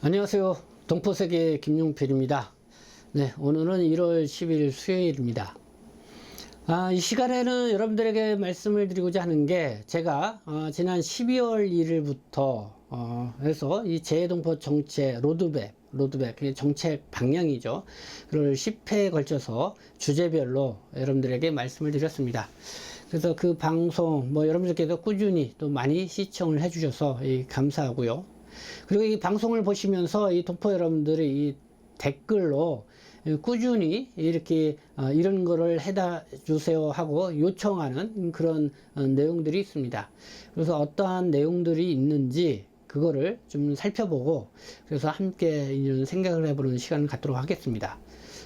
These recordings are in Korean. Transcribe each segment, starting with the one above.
안녕하세요. 동포세계 김용필입니다. 네, 오늘은 1월 10일 수요일입니다. 이 시간에는 여러분들에게 말씀을 드리고자 하는 게 제가 지난 12월 1일부터 해서 이 재해동포 정책 로드맵 정책 방향이죠. 그걸 10회에 걸쳐서 주제별로 여러분들에게 말씀을 드렸습니다. 그래서 그 방송 여러분들께서 꾸준히 또 많이 시청을 해주셔서 감사하고요. 그리고 이 방송을 보시면서 이 동포 여러분들이 이 댓글로 꾸준히 이렇게 이런 거를 해다 주세요 하고 요청하는 그런 내용들이 있습니다. 그래서 어떠한 내용들이 있는지 그거를 좀 살펴보고 그래서 함께 이런 생각을 해보는 시간을 갖도록 하겠습니다.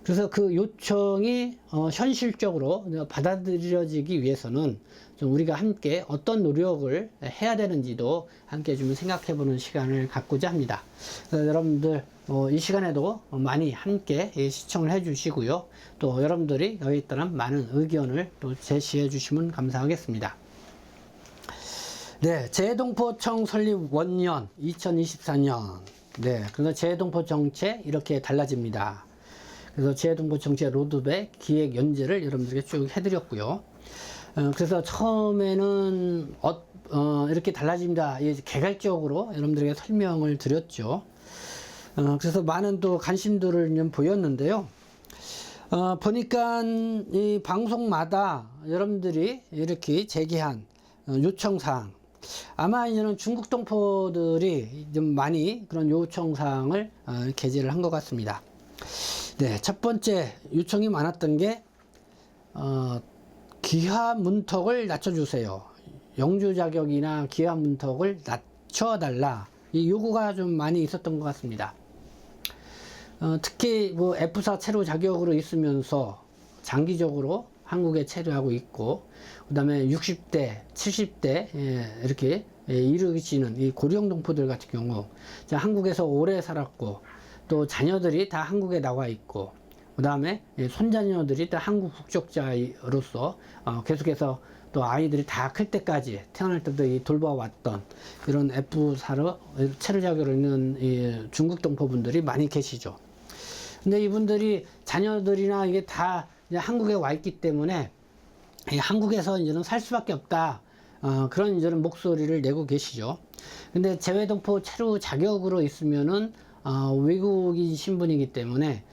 그래서 그 요청이 현실적으로 받아들여지기 위해서는 좀 우리가 함께 어떤 노력을 해야 되는지도 함께 좀 생각해 보는 시간을 갖고자 합니다. 그래서 여러분들 이 시간에도 많이 함께 시청을 해 주시고요. 또 여러분들이 여기에 따른 많은 의견을 또 제시해 주시면 감사하겠습니다. 네, 재해동포청 설립 원년 2024년. 네, 그래서 재해동포 정책 이렇게 달라집니다. 그래서 재해동포 정책 로드맵 기획 연재를 여러분들에게 쭉 해드렸고요. 그래서 처음에는 이렇게 달라집니다. 개괄적으로 여러분들에게 설명을 드렸죠. 그래서 많은 또 관심도를 좀 보였는데요. 보니까 이 방송마다 여러분들이 이렇게 제기한 요청사항, 아마 이제는 중국 동포들이 좀 많이 그런 요청사항을 게재를 한 것 같습니다. 네, 첫 번째 요청이 많았던 게 기화 문턱을 낮춰주세요. 영주 자격이나 기화 문턱을 낮춰달라. 이 요구가 좀 많이 있었던 것 같습니다. 특히 F4 체류 자격으로 있으면서 장기적으로 한국에 체류하고 있고, 그 다음에 60대, 70대 이렇게 이르시는 이 고령 동포들 같은 경우 한국에서 오래 살았고 또 자녀들이 다 한국에 나와 있고 그 다음에 손자녀들이 다 한국 국적자로서 계속해서 또 아이들이 다 클 때까지 태어날 때도 돌봐왔던 이런 F4로 체류 자격으로 있는 이 중국 동포분들이 많이 계시죠. 근데 이분들이 자녀들이나 이게 다 이제 한국에 와 있기 때문에 한국에서 이제는 살 수밖에 없다. 그런 이제는 목소리를 내고 계시죠. 근데 재외동포 체류 자격으로 있으면은 외국인 신분이기 때문에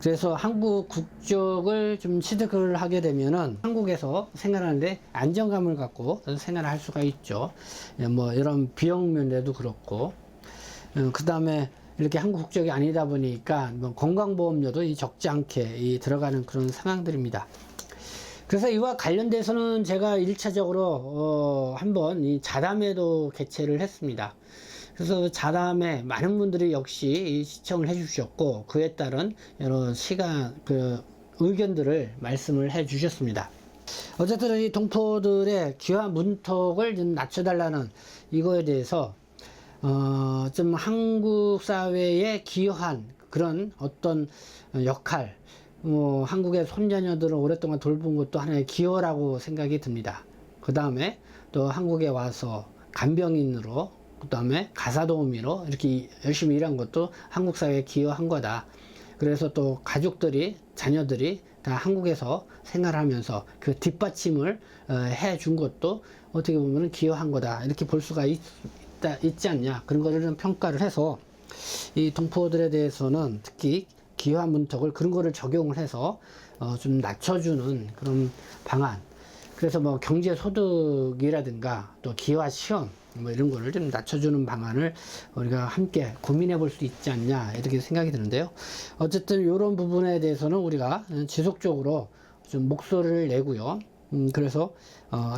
그래서 한국 국적을 좀 취득을 하게 되면은 한국에서 생활하는데 안정감을 갖고 생활을 할 수가 있죠. 이런 비용 면에도 그렇고 그 다음에 이렇게 한국 국적이 아니다 보니까 건강보험료도 적지 않게 들어가는 그런 상황들입니다. 그래서 이와 관련돼서는 제가 1차적으로 한번 이 자담회도 개최를 했습니다. 그래서 자담회 많은 분들이 역시 시청을 해 주셨고 그에 따른 여러 의견들을 말씀을 해 주셨습니다. 어쨌든 이 동포들의 기화 문턱을 좀 낮춰달라는 이거에 대해서 좀 한국 사회에 기여한 그런 어떤 역할, 한국의 손자녀들을 오랫동안 돌본 것도 하나의 기여라고 생각이 듭니다. 그 다음에 또 한국에 와서 간병인으로, 그 다음에 가사도우미로 이렇게 열심히 일한 것도 한국 사회에 기여한 거다. 그래서 또 가족들이, 자녀들이 다 한국에서 생활하면서 그 뒷받침을 해 준 것도 어떻게 보면 기여한 거다. 이렇게 볼 수가 있지 않냐. 그런 거를 좀 평가를 해서 이 동포들에 대해서는 특히 기화 문턱을 그런 거를 적용을 해서 좀 낮춰주는 그런 방안. 그래서 경제소득이라든가 또 기화 시험 이런 거를 좀 낮춰주는 방안을 우리가 함께 고민해 볼 수 있지 않냐 이렇게 생각이 드는데요. 어쨌든 이런 부분에 대해서는 우리가 지속적으로 좀 목소리를 내고요. 그래서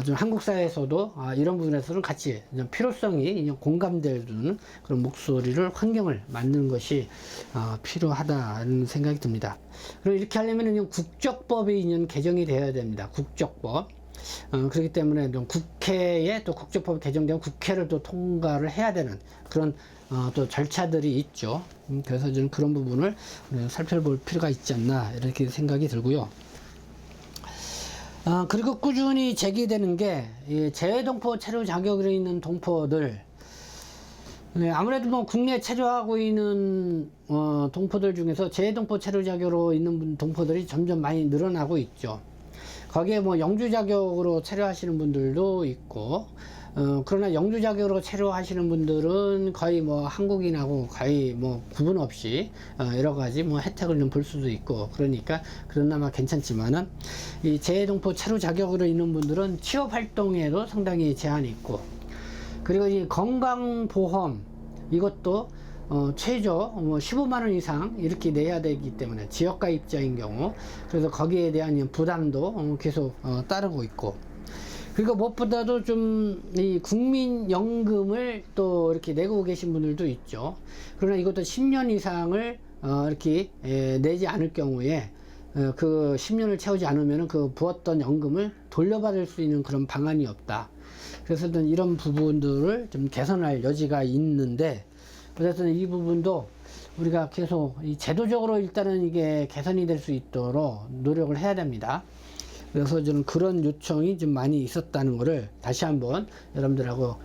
좀 한국 사회에서도 이런 부분에서는 같이 필요성이 공감되는 그런 목소리를 환경을 만드는 것이 필요하다는 생각이 듭니다. 그리고 이렇게 하려면 국적법이 개정이 되어야 됩니다. 국적법. 그렇기 때문에 국회에 또 국적법이 개정되면 국회를 또 통과를 해야 되는 그런 또 절차들이 있죠. 그래서 저는 그런 부분을 살펴볼 필요가 있지 않나 이렇게 생각이 들고요. 그리고 꾸준히 제기되는 게 재외동포 체류 자격으로 있는 동포들 네, 아무래도 뭐 국내에 체류하고 있는 동포들 중에서 재동포 체류 자격으로 있는 동포들이 점점 많이 늘어나고 있죠. 거기에 뭐 영주 자격으로 체류하시는 분들도 있고, 그러나 영주 자격으로 체류하시는 분들은 거의 뭐 한국인하고 거의 뭐 구분 없이 여러 가지 뭐 혜택을 좀 볼 수도 있고, 그러니까 그나마 괜찮지만은 이 재동포 체류 자격으로 있는 분들은 취업 활동에도 상당히 제한이 있고, 그리고 이 건강보험 이것도 최저 15만원 이상 이렇게 내야 되기 때문에 지역가입자인 경우, 그래서 거기에 대한 부담도 계속 따르고 있고, 그리고 무엇보다도 좀 이 국민연금을 또 이렇게 내고 계신 분들도 있죠. 그러나 이것도 10년 이상을 이렇게 내지 않을 경우에 그 10년을 채우지 않으면 그 부었던 연금을 돌려받을 수 있는 그런 방안이 없다. 그래서 이런 부분들을 좀 개선할 여지가 있는데, 그래서 이 부분도 우리가 계속 제도적으로 일단은 이게 개선이 될 수 있도록 노력을 해야 됩니다. 그래서 저는 그런 요청이 좀 많이 있었다는 것을 다시 한번 여러분들하고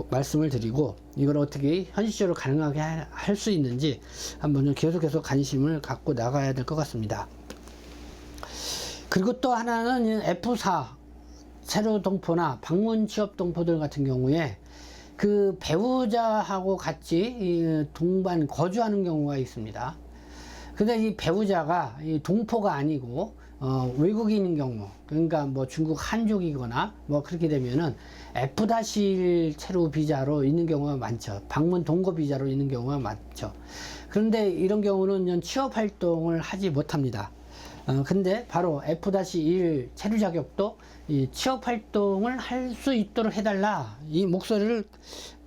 말씀을 드리고, 이걸 어떻게 현실적으로 가능하게 할 수 있는지 한번 계속해서 관심을 갖고 나가야 될 것 같습니다. 그리고 또 하나는 F4 체류 동포나 방문 취업 동포들 같은 경우에 그 배우자하고 같이 동반 거주하는 경우가 있습니다. 근데 이 배우자가 이 동포가 아니고 외국인인 경우, 그러니까 뭐 중국 한족이거나 뭐 그렇게 되면은 F-1 체류 비자로 있는 경우가 많죠. 방문 동거 비자로 있는 경우가 많죠. 그런데 이런 경우는 취업 활동을 하지 못합니다. 근데 바로 F-1 체류 자격도 이 취업 활동을 할 수 있도록 해달라, 이 목소리를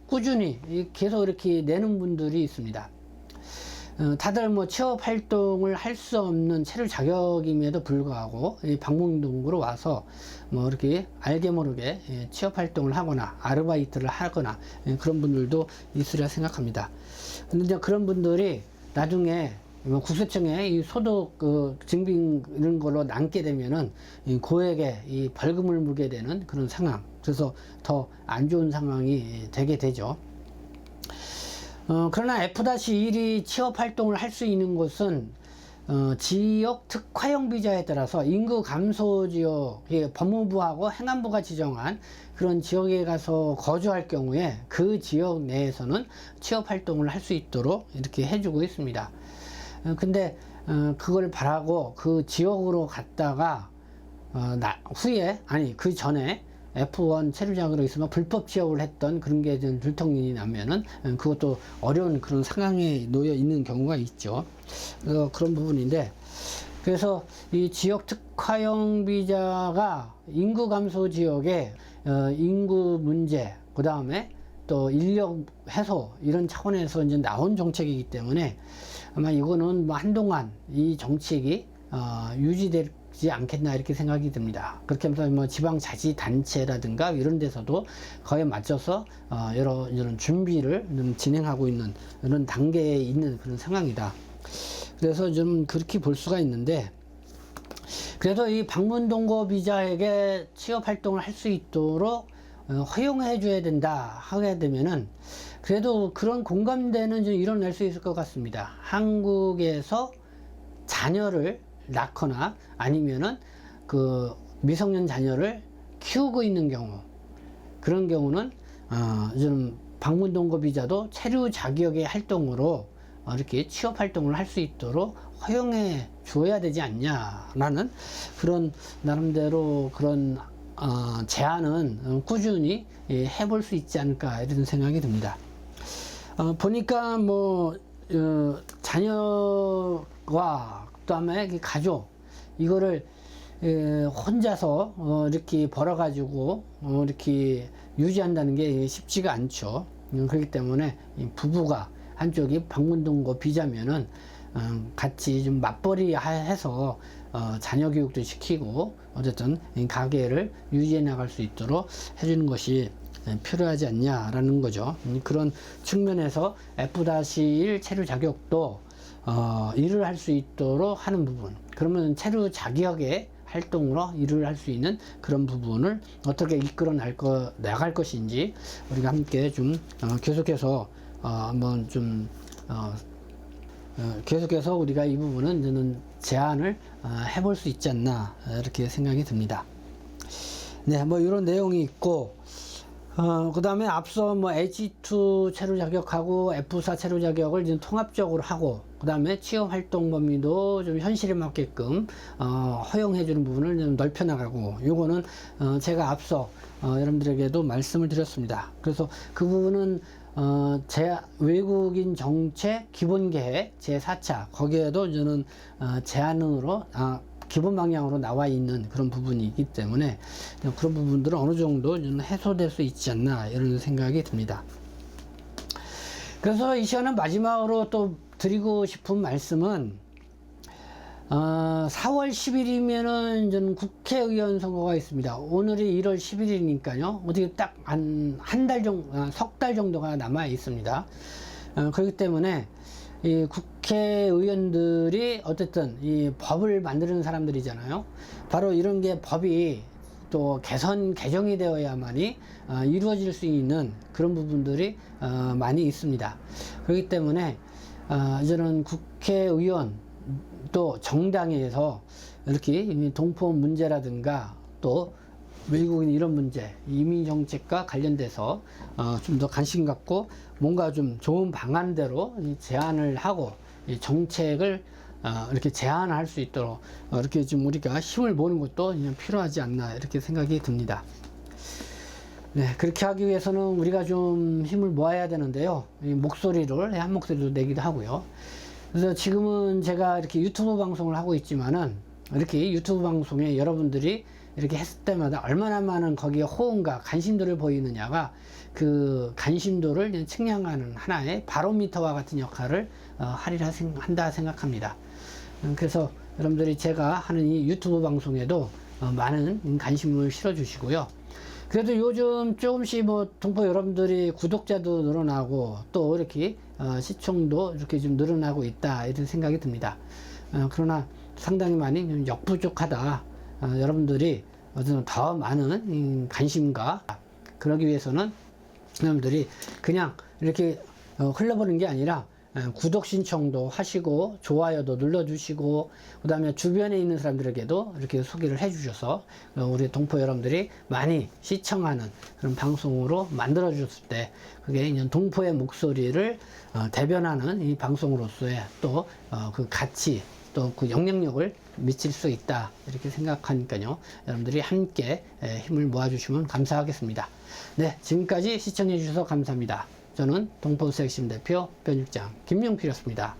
꾸준히 계속 이렇게 내는 분들이 있습니다. 다들 뭐 취업 활동을 할 수 없는 체류 자격임에도 불구하고 이 방문동으로 와서 뭐 이렇게 알게 모르게 취업 활동을 하거나 아르바이트를 하거나 그런 분들도 있으리라 생각합니다. 근데 이제 그런 분들이 나중에 국세청에 이 소득 증빙 이런 걸로 남게 되면은 고액의 이 벌금을 물게 되는 그런 상황, 그래서 더 안 좋은 상황이 되게 되죠. 그러나 F-1이 취업 활동을 할 수 있는 곳은 지역 특화형 비자에 따라서 인구 감소 지역, 법무부하고 행안부가 지정한 그런 지역에 가서 거주할 경우에 그 지역 내에서는 취업 활동을 할 수 있도록 이렇게 해주고 있습니다. 근데 그걸 바라고 그 지역으로 갔다가 후에, 아니 그 전에 F1 체류 자격으로 있으면 불법 취업을 했던 그런 게 들통이 나면은 그것도 어려운 그런 상황에 놓여 있는 경우가 있죠. 그런 부분인데, 그래서 이 지역 특화형 비자가 인구 감소 지역에 인구 문제, 그 다음에 또 인력 해소 이런 차원에서 이제 나온 정책이기 때문에 아마 이거는 뭐 한동안 이 정책이 유지되지 않겠나 이렇게 생각이 듭니다. 그렇게 하면서 뭐 지방자치단체라든가 이런 데서도 거기에 맞춰서 이런 준비를 좀 진행하고 있는 이런 단계에 있는 그런 상황이다. 그래서 좀 그렇게 볼 수가 있는데, 그래서 이 방문동거 비자에게 취업 활동을 할 수 있도록 허용해 줘야 된다 하게 되면은 그래도 그런 공감대는 좀 일어날 수 있을 것 같습니다. 한국에서 자녀를 낳거나 아니면은 그 미성년 자녀를 키우고 있는 경우, 그런 경우는 좀 방문동거 비자도 체류 자격의 활동으로 이렇게 취업 활동을 할 수 있도록 허용해 줘야 되지 않냐라는 그런 나름대로 그런 제안은 꾸준히 해볼 수 있지 않을까 이런 생각이 듭니다. 보니까 뭐 자녀와 그다음에 가족 이거를 혼자서 이렇게 벌어가지고 이렇게 유지한다는 게 쉽지가 않죠. 그렇기 때문에 부부가 한쪽이 방문동거 비자면은 같이 좀 맞벌이 해서 자녀 교육도 시키고 어쨌든 가게를 유지해 나갈 수 있도록 해주는 것이 필요하지 않냐라는 거죠. 그런 측면에서 F-1 체류 자격도 일을 할 수 있도록 하는 부분, 그러면 체류 자격에 활동으로 일을 할 수 있는 그런 부분을 어떻게 이끌어 나갈 것인지 우리가 함께 좀 계속해서 한번 좀 계속해서 우리가 이 부분은 저는 제안을 해볼 수 있지 않나 이렇게 생각이 듭니다. 네, 뭐 이런 내용이 있고 그 다음에 앞서 뭐 H2 체류 자격하고 F4 체류 자격을 이제 통합적으로 하고 그 다음에 취업 활동 범위도 좀 현실에 맞게끔 허용해 주는 부분을 좀 넓혀 나가고 요거는 제가 앞서 여러분들에게도 말씀을 드렸습니다. 그래서 그 부분은 외국인 정책 기본 계획 제4차 거기에도 저는 제안으로 기본 방향으로 나와 있는 그런 부분이 있기 때문에 그런 부분들은 어느 정도 해소될 수 있지 않나 이런 생각이 듭니다. 그래서 이 시간은 마지막으로 또 드리고 싶은 말씀은 4월 10일이면은 저는 국회의원 선거가 있습니다. 오늘이 1월 10일이니까요. 어떻게 딱 한 달 정도, 석 달 정도가 남아 있습니다. 그렇기 때문에 이 국회의원들이 어쨌든 이 법을 만드는 사람들이잖아요. 바로 이런 게 법이 또 개정이 되어야만이 이루어질 수 있는 그런 부분들이 많이 있습니다. 그렇기 때문에 저는 국회의원 또 정당에서 이렇게 동포 문제라든가 또 외국인 이런 문제, 이민 정책과 관련돼서 좀 더 관심 갖고 뭔가 좀 좋은 방안대로 제안을 하고 이 정책을 이렇게 제안할 수 있도록 이렇게 좀 우리가 힘을 모으는 것도 필요하지 않나 이렇게 생각이 듭니다. 네, 그렇게 하기 위해서는 우리가 좀 힘을 모아야 되는데요. 이 목소리를 한 목소리로 내기도 하고요. 그래서 지금은 제가 이렇게 유튜브 방송을 하고 있지만은 이렇게 유튜브 방송에 여러분들이 이렇게 했을 때마다 얼마나 많은 거기에 호응과 관심도를 보이느냐가 그 관심도를 측량하는 하나의 바로미터와 같은 역할을 한다 생각합니다. 그래서 여러분들이 제가 하는 이 유튜브 방송에도 많은 관심을 실어 주시고요. 그래도 요즘 조금씩 뭐 동포 여러분들이 구독자도 늘어나고 또 이렇게 시청도 이렇게 좀 늘어나고 있다 이런 생각이 듭니다. 그러나 상당히 많이 역부족하다. 여러분들이 더 많은 관심과 그러기 위해서는 여러분들이 그냥 이렇게 흘러보는 게 아니라 구독 신청도 하시고 좋아요도 눌러주시고 그 다음에 주변에 있는 사람들에게도 이렇게 소개를 해 주셔서 우리 동포 여러분들이 많이 시청하는 그런 방송으로 만들어 주셨을 때 그게 동포의 목소리를 대변하는 이 방송으로서의 또 그 가치 또 그 영향력을 미칠 수 있다 이렇게 생각하니까요. 여러분들이 함께 힘을 모아주시면 감사하겠습니다. 네, 지금까지 시청해 주셔서 감사합니다. 저는 동포수색심 대표 변육장 김용필이었습니다.